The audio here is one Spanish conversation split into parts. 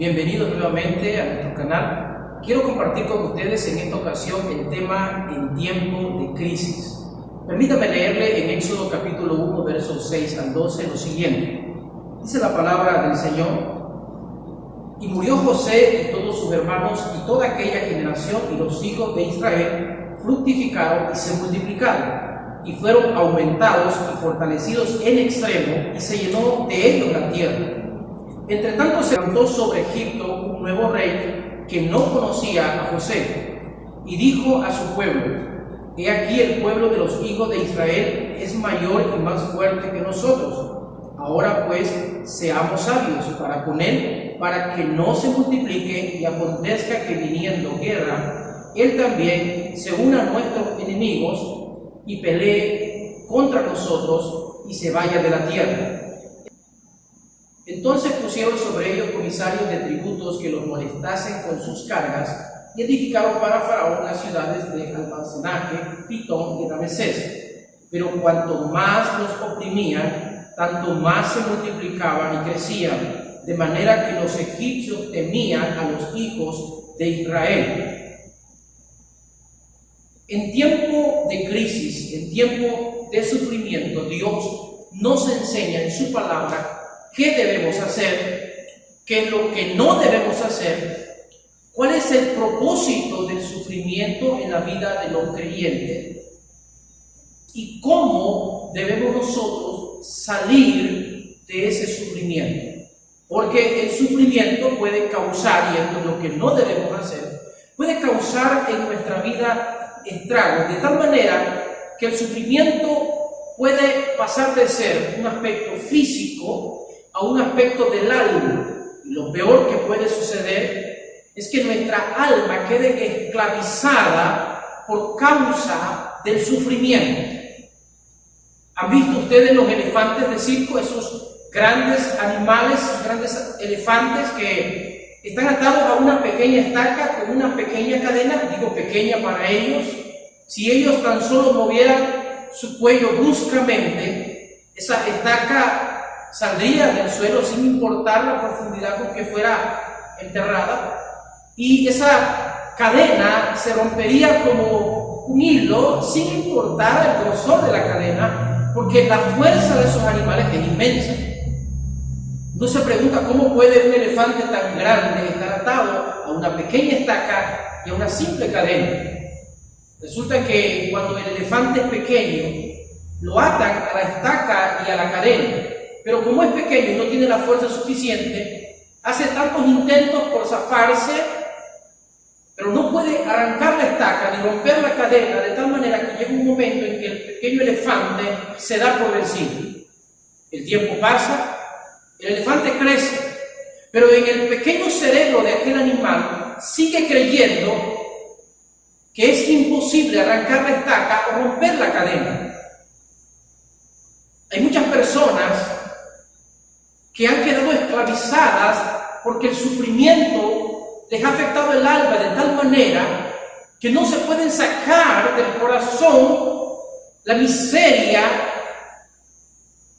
Bienvenidos nuevamente a nuestro canal. Quiero compartir con ustedes en esta ocasión el tema en tiempo de crisis. Permítame leerle en Éxodo capítulo 1, versos 6 al 12 lo siguiente. Dice la palabra del Señor: Y murió José y todos sus hermanos y toda aquella generación, y los hijos de Israel fructificaron y se multiplicaron, y fueron aumentados y fortalecidos en extremo, y se llenó de ellos la tierra. Entre tanto se levantó sobre Egipto un nuevo rey que no conocía a José, y dijo a su pueblo: He aquí, el pueblo de los hijos de Israel es mayor y más fuerte que nosotros. Ahora pues seamos sabios para con él, para que no se multiplique, y acontezca que viniendo guerra, él también se una a nuestros enemigos y pelee contra nosotros y se vaya de la tierra. Entonces pusieron sobre ellos comisarios de tributos que los molestasen con sus cargas, y edificaron para Faraón las ciudades de almacenaje, Pitón y Ramesés. Pero cuanto más los oprimían, tanto más se multiplicaban y crecían, de manera que los egipcios temían a los hijos de Israel. En tiempo de crisis, en tiempo de sufrimiento, Dios nos enseña en su palabra qué debemos hacer, qué es lo que no debemos hacer, cuál es el propósito del sufrimiento en la vida de los creyentes y cómo debemos nosotros salir de ese sufrimiento. Porque el sufrimiento puede causar, y esto es lo que no debemos hacer, puede causar en nuestra vida estragos, de tal manera que el sufrimiento puede pasar de ser un aspecto físico a un aspecto del alma. Y lo peor que puede suceder es que nuestra alma quede esclavizada por causa del sufrimiento. ¿Han visto ustedes los elefantes de circo? Esos grandes animales, grandes elefantes que están atados a una pequeña estaca con una pequeña cadena. Digo pequeña para ellos. Si ellos tan solo movieran su cuello bruscamente, esa estaca saldría del suelo sin importar la profundidad con que fuera enterrada, y esa cadena se rompería como un hilo sin importar el grosor de la cadena, porque la fuerza de esos animales es inmensa. Uno se pregunta cómo puede un elefante tan grande estar atado a una pequeña estaca y a una simple cadena. Resulta que cuando el elefante es pequeño, lo atan a la estaca y a la cadena. Pero como es pequeño y no tiene la fuerza suficiente, hace tantos intentos por zafarse, pero no puede arrancar la estaca ni romper la cadena, de tal manera que llega un momento en que el pequeño elefante se da por vencido. El tiempo pasa, el elefante crece, pero en el pequeño cerebro de aquel animal sigue creyendo que es imposible arrancar la estaca o romper la cadena. Hay muchas personas que han quedado esclavizadas porque el sufrimiento les ha afectado el alma de tal manera que no se pueden sacar del corazón la miseria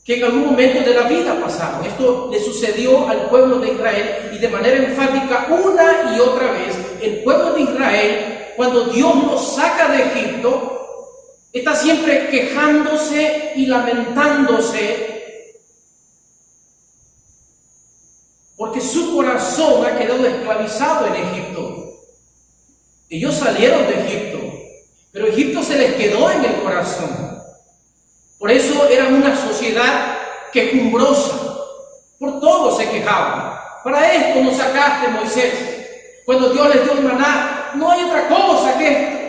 que en algún momento de la vida pasaron. Esto le sucedió al pueblo de Israel, y de manera enfática una y otra vez. El pueblo de Israel, cuando Dios los saca de Egipto, está siempre quejándose y lamentándose, porque su corazón ha quedado esclavizado en Egipto. Ellos salieron de Egipto, pero Egipto se les quedó en el corazón. Por eso eran una sociedad quejumbrosa. Por todo se quejaban. Para esto nos sacaste, Moisés. Cuando Dios les dio el maná, no hay otra cosa que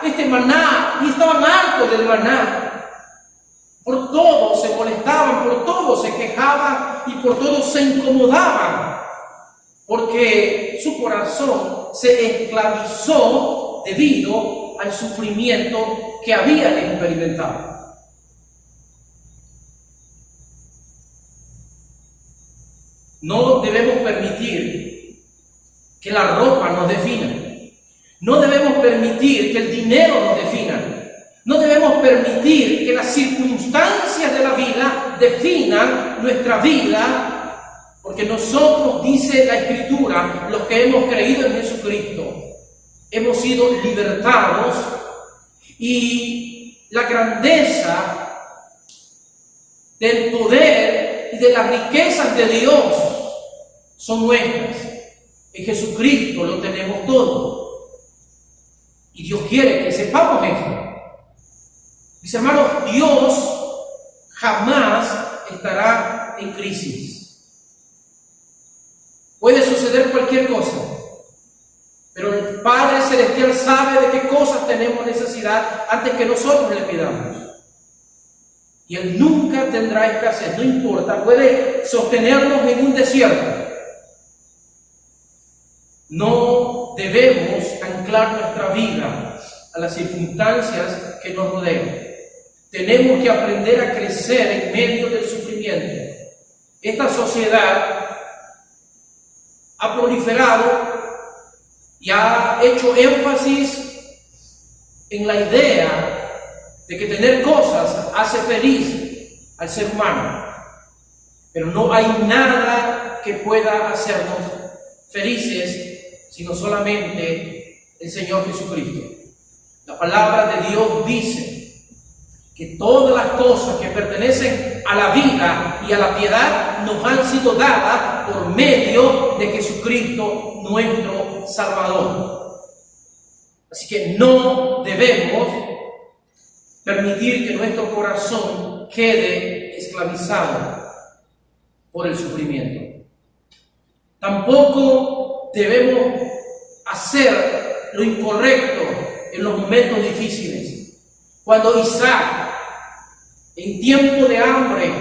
este maná, y estaban hartos del maná. Por todo se molestaban, por todo se quejaban y por todo se incomodaban, porque su corazón se esclavizó debido al sufrimiento que habían experimentado. No debemos permitir que la ropa nos defina. No debemos permitir que el dinero nos defina. No debemos permitir que las circunstancias de la vida definan nuestra vida Porque nosotros, dice la Escritura, los que hemos creído en Jesucristo, hemos sido libertados, y la grandeza del poder y de las riquezas de Dios son nuestras. En Jesucristo lo tenemos todo. Y Dios quiere que sepamos esto. Mis hermanos, Dios jamás estará en crisis. Puede suceder cualquier cosa, pero el Padre Celestial sabe de qué cosas tenemos necesidad antes que nosotros le pidamos. Y Él nunca tendrá escasez, no importa, puede sostenernos en un desierto. No debemos anclar nuestra vida a las circunstancias que nos rodean. Tenemos que aprender a crecer en medio del sufrimiento. Esta sociedad ha proliferado y ha hecho énfasis en la idea de que tener cosas hace feliz al ser humano. Pero no hay nada que pueda hacernos felices sino solamente el Señor Jesucristo. La palabra de Dios dice que todas las cosas que pertenecen a la vida y a la piedad nos han sido dadas por medio de Jesucristo, nuestro Salvador. Así que no debemos permitir que nuestro corazón quede esclavizado por el sufrimiento. Tampoco debemos hacer lo incorrecto en los momentos difíciles. Cuando Isaac, en tiempo de hambre,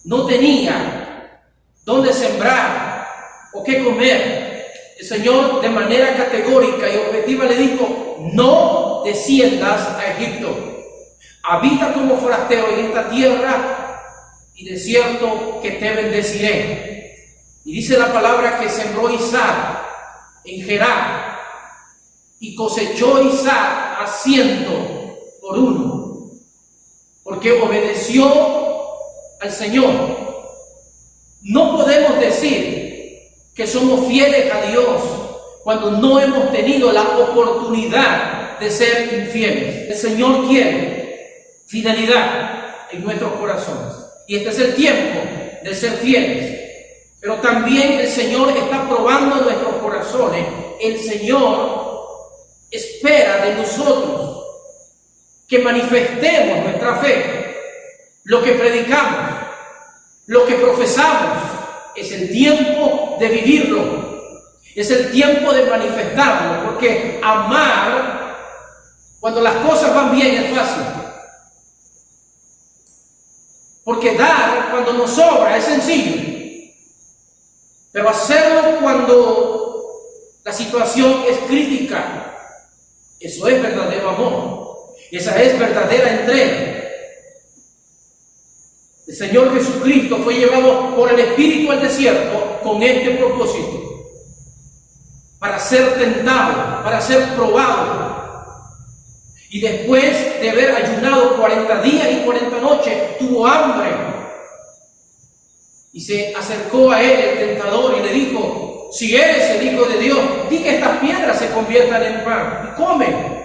no tenía dónde sembrar o qué comer, el Señor de manera categórica y objetiva le dijo: no desciendas a Egipto, habita como forastero en esta tierra y de cierto que te bendeciré. Y dice la palabra que sembró Isaac en Gerar y cosechó Isaac a 100 por 1, porque obedeció al Señor. No podemos decir que somos fieles a Dios cuando no hemos tenido la oportunidad de ser infieles. El Señor quiere fidelidad en nuestros corazones, y este es el tiempo de ser fieles. Pero también el Señor está probando nuestros corazones. El Señor espera de nosotros que manifestemos nuestra fe. Lo que predicamos, lo que profesamos, es el tiempo de vivirlo. Es el tiempo de manifestarlo, porque amar cuando las cosas van bien es fácil. Porque dar cuando nos sobra es sencillo. Pero hacerlo cuando la situación es crítica, eso es verdadero amor. Esa es verdadera entrega. El Señor Jesucristo fue llevado por el Espíritu al desierto con este propósito: para ser tentado, para ser probado. Y después de haber ayunado 40 días y 40 noches, tuvo hambre. Y se acercó a él el tentador y le dijo: si eres el Hijo de Dios, di que estas piedras se conviertan en pan y come.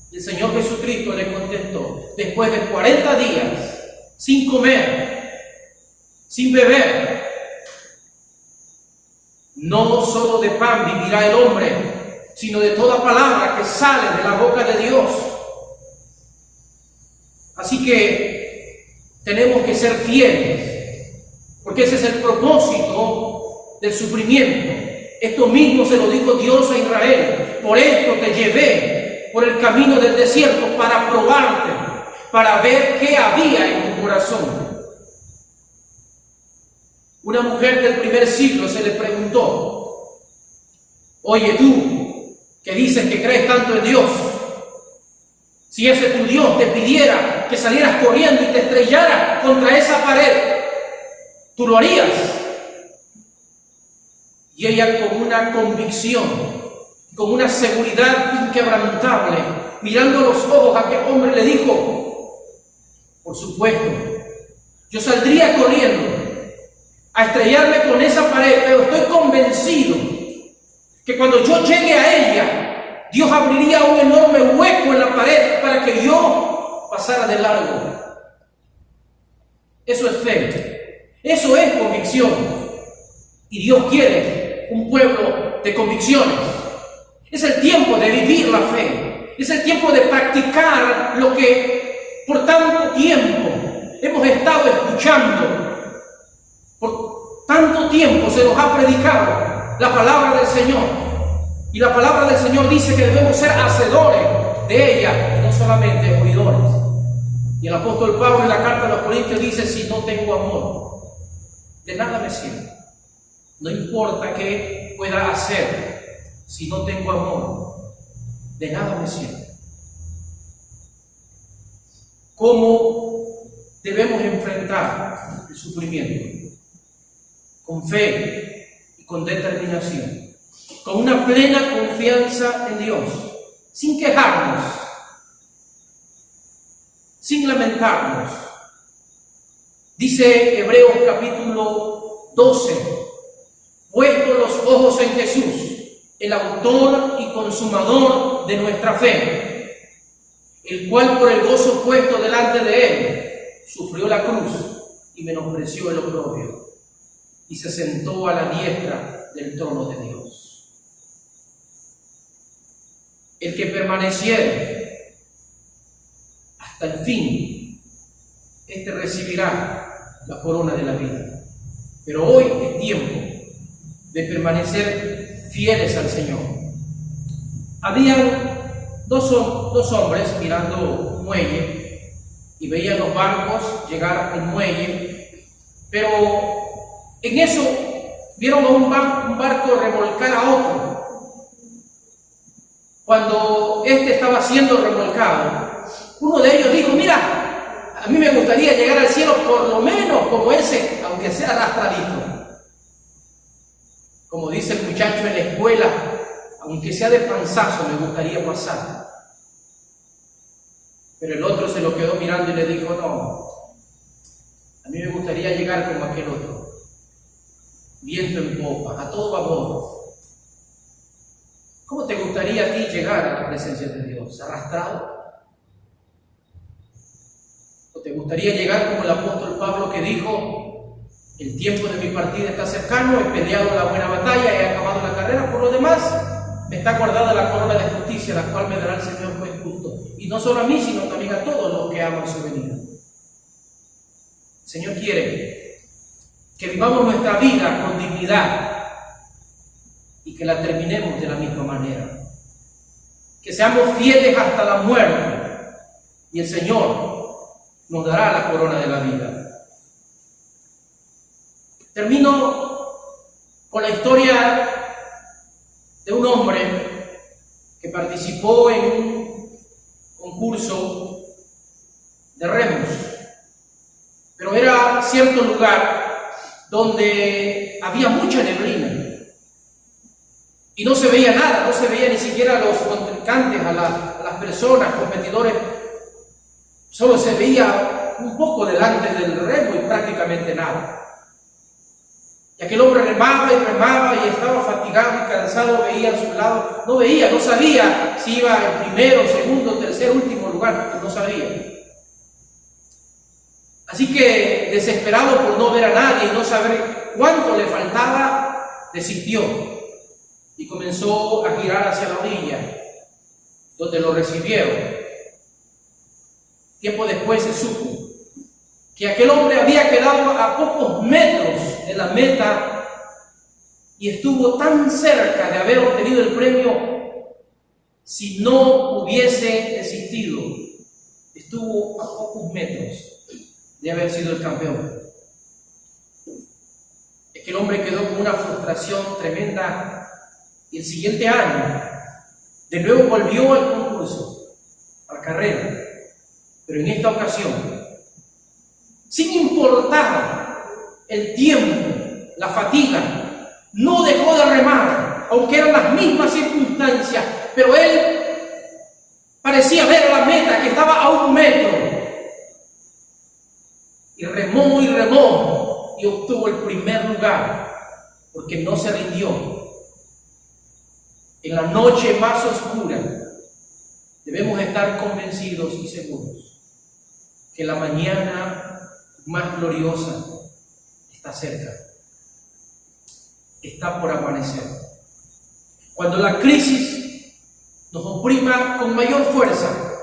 Y el Señor Jesucristo le contestó: después de 40 días sin comer, sin beber, no solo de pan vivirá el hombre, sino de toda palabra que sale de la boca de Dios. Así que tenemos que ser fieles, porque ese es el propósito del sufrimiento. Esto mismo se lo dijo Dios a Israel: por esto te llevé por el camino del desierto, para probarte, para ver qué había en tu corazón. Una mujer del primer siglo se le preguntó: oye, tú que dices que crees tanto en Dios, si ese tu Dios te pidiera que salieras corriendo y te estrellaras contra esa pared, ¿tú lo harías? Y ella, con una convicción, con una seguridad inquebrantable, mirando a los ojos a aquel hombre, le dijo: por supuesto, yo saldría corriendo a estrellarme con esa pared, pero estoy convencido que cuando yo llegue a ella, Dios abriría un enorme hueco en la pared para que yo pasara de largo. Eso es fe, eso es convicción. Y Dios quiere un pueblo de convicciones. Es el tiempo de vivir la fe, es el tiempo de practicar lo que por tanto tiempo hemos estado escuchando. Por tanto tiempo se nos ha predicado la palabra del Señor. Y la palabra del Señor dice que debemos ser hacedores de ella y no solamente oidores. Y el apóstol Pablo en la carta a los Corintios dice: si no tengo amor, de nada me sirve. No importa qué pueda hacer, si no tengo amor, de nada me sirve. ¿Cómo debemos enfrentar el sufrimiento? Con fe y con determinación, con una plena confianza en Dios, sin quejarnos, sin lamentarnos. Dice Hebreos capítulo 12: puestos los ojos en Jesús, el autor y consumador de nuestra fe, el cual por el gozo puesto delante de él sufrió la cruz y menospreció el oprobio, y se sentó a la diestra del trono de Dios. El que permaneciere hasta el fin, este recibirá la corona de la vida. Pero hoy es tiempo de permanecer fieles al Señor. Habían dos hombres mirando un muelle y veían los barcos llegar al muelle, pero en eso vieron a un barco remolcar a otro. Cuando este estaba siendo remolcado, uno de ellos dijo: mira, a mí me gustaría llegar al cielo por lo menos como ese, aunque sea arrastradito. Como dice el muchacho en la escuela, aunque sea de panzazo, me gustaría pasar. Pero el otro se lo quedó mirando y le dijo: no, a mí me gustaría llegar como aquel otro, viento en popa, a todo vapor. ¿Cómo te gustaría a ti llegar a la presencia de Dios? ¿Arrastrado? ¿O te gustaría llegar como el apóstol Pablo, que dijo: el tiempo de mi partida está cercano, he peleado la buena batalla, he acabado la carrera, por lo demás me está guardada la corona de justicia, la cual me dará el Señor juez justo? Y no solo a mí, sino también a todos los que aman su venida. El Señor quiere que vivamos nuestra vida con dignidad y que la terminemos de la misma manera. Que seamos fieles hasta la muerte y el Señor nos dará la corona de la vida. Termino con la historia de un hombre que participó en un concurso de remos, pero era cierto lugar donde había mucha neblina y no se veía nada, no se veía ni siquiera a los contrincantes, a las personas, competidores. Solo se veía un poco delante del remo y prácticamente nada. Y aquel hombre remaba y estaba fatigado y cansado, veía a su lado, no sabía si iba en primero, segundo, tercer, último lugar, no sabía. Así que, desesperado por no ver a nadie y no saber cuánto le faltaba, desistió y comenzó a girar hacia la orilla, donde lo recibieron. Tiempo después se supo que aquel hombre había quedado a pocos metros de la meta y estuvo tan cerca de haber obtenido el premio si no hubiese desistido. Estuvo a pocos metros de haber sido el campeón. Aquel hombre quedó con una frustración tremenda y el siguiente año de nuevo volvió al concurso, a la carrera, pero en esta ocasión, sin importar el tiempo, la fatiga, no dejó de remar, aunque eran las mismas circunstancias, pero él parecía ver la meta que estaba a 1 metro. Y remó y obtuvo el primer lugar, porque no se rindió. En la noche más oscura debemos estar convencidos y seguros que la mañana más gloriosa está cerca, está por amanecer. Cuando la crisis nos oprima con mayor fuerza,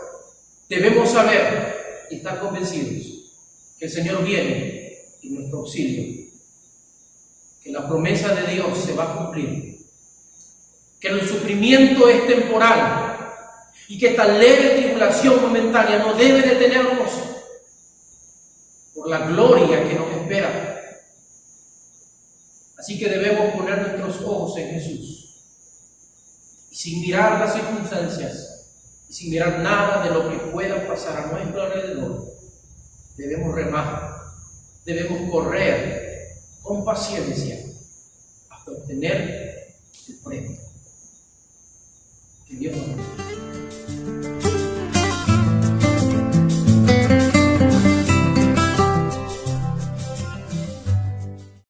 debemos saber y estar convencidos que el Señor viene en nuestro auxilio, que la promesa de Dios se va a cumplir, que el sufrimiento es temporal y que esta leve tribulación momentánea no debe detenernos por la gloria que nos espera. Así que debemos poner nuestros ojos en Jesús y sin mirar las circunstancias y sin mirar nada de lo que pueda pasar a nuestro alrededor, debemos remar, debemos correr con paciencia hasta obtener el premio. Que Dios nos bendiga.